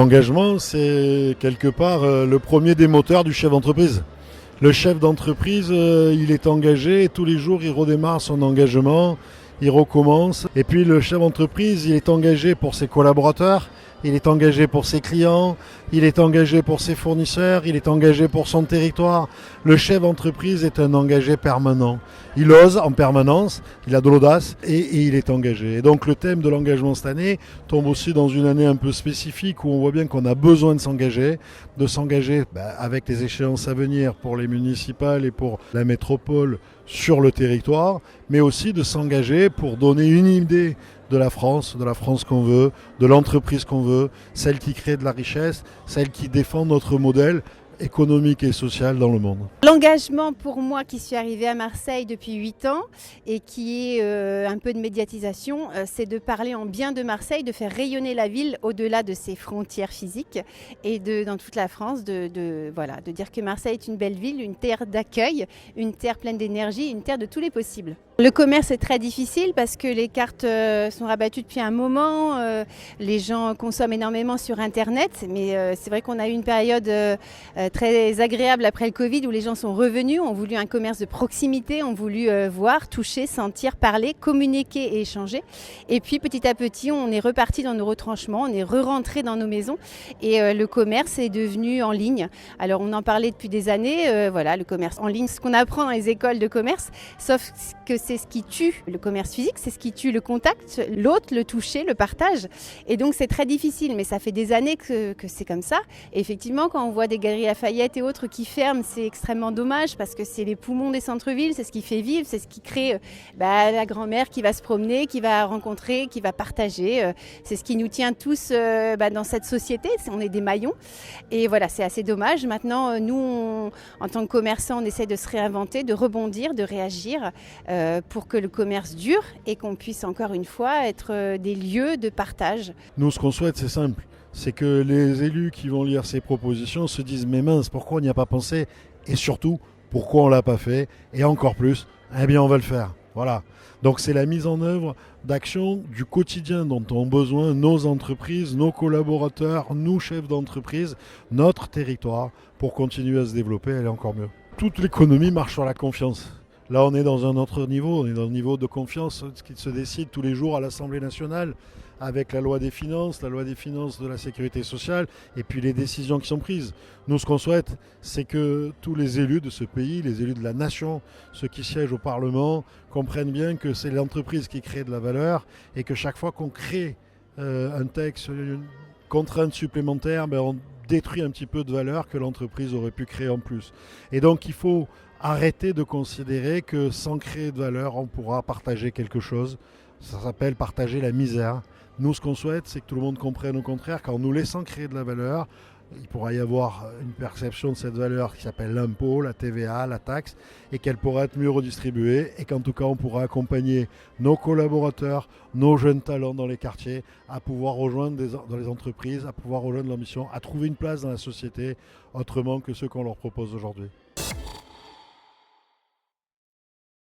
L'engagement, c'est quelque part le premier des moteurs du chef d'entreprise. Le chef d'entreprise, il est engagé et tous les jours, il redémarre son engagement, il recommence. Et puis le chef d'entreprise, il est engagé pour ses collaborateurs, il est engagé pour ses clients, il est engagé pour ses fournisseurs, il est engagé pour son territoire. Le chef d'entreprise est un engagé permanent. Il ose en permanence, il a de l'audace et il est engagé. Et donc le thème de l'engagement cette année tombe aussi dans une année un peu spécifique où on voit bien qu'on a besoin de s'engager avec les échéances à venir pour les municipales et pour la métropole sur le territoire, mais aussi de s'engager pour donner une idée de la France qu'on veut, de l'entreprise qu'on veut, celle qui crée de la richesse, celle qui défend notre modèle économique et social dans le monde. L'engagement pour moi qui suis arrivée à Marseille depuis 8 ans et qui est un peu de médiatisation, c'est de parler en bien de Marseille, de faire rayonner la ville au-delà de ses frontières physiques et dans toute la France, de dire que Marseille est une belle ville, une terre d'accueil, une terre pleine d'énergie, une terre de tous les possibles. Le commerce est très difficile parce que les cartes sont rabattues depuis un moment, les gens consomment énormément sur Internet, mais c'est vrai qu'on a eu une période très agréable après le Covid où les gens sont revenus, ont voulu un commerce de proximité, ont voulu voir, toucher, sentir, parler, communiquer et échanger. Et puis petit à petit, on est reparti dans nos retranchements, on est re-rentré dans nos maisons et le commerce est devenu en ligne. Alors on en parlait depuis des années, le commerce en ligne, ce qu'on apprend dans les écoles de commerce, sauf que c'est ce qui tue le commerce physique, c'est ce qui tue le contact, l'autre, le toucher, le partage. Et donc c'est très difficile, mais ça fait des années que c'est comme ça. Et effectivement, quand on voit des galeries Lafayette et autres qui ferment, c'est extrêmement dommage parce que c'est les poumons des centres-villes, c'est ce qui fait vivre, c'est ce qui crée la grand-mère qui va se promener, qui va rencontrer, qui va partager. C'est ce qui nous tient tous dans cette société, on est des maillons. Et voilà, c'est assez dommage. Maintenant, nous, en tant que commerçants, on essaie de se réinventer, de rebondir, de réagir pour que le commerce dure et qu'on puisse encore une fois être des lieux de partage. Nous, ce qu'on souhaite, c'est simple. C'est que les élus qui vont lire ces propositions se disent « mais mince, pourquoi on n'y a pas pensé ?» et surtout, pourquoi on ne l'a pas fait ? Et encore plus, eh bien on va le faire. Voilà. Donc c'est la mise en œuvre d'actions du quotidien dont ont besoin nos entreprises, nos collaborateurs, nous chefs d'entreprise, notre territoire pour continuer à se développer et aller encore mieux. Toute l'économie marche sur la confiance. Là, on est dans un autre niveau, on est dans le niveau de confiance qui se décide tous les jours à l'Assemblée nationale avec la loi des finances de la sécurité sociale et puis les décisions qui sont prises. Nous, ce qu'on souhaite, c'est que tous les élus de ce pays, les élus de la nation, ceux qui siègent au Parlement, comprennent bien que c'est l'entreprise qui crée de la valeur et que chaque fois qu'on crée un texte, une contrainte supplémentaire, on détruit un petit peu de valeur que l'entreprise aurait pu créer en plus. Et donc, il faut arrêter de considérer que sans créer de valeur, on pourra partager quelque chose. Ça s'appelle partager la misère. Nous, ce qu'on souhaite, c'est que tout le monde comprenne au contraire qu'en nous laissant créer de la valeur, il pourra y avoir une perception de cette valeur qui s'appelle l'impôt, la TVA, la taxe, et qu'elle pourra être mieux redistribuée, et qu'en tout cas, on pourra accompagner nos collaborateurs, nos jeunes talents dans les quartiers, à pouvoir rejoindre dans les entreprises, à pouvoir rejoindre leur mission, à trouver une place dans la société autrement que ce qu'on leur propose aujourd'hui.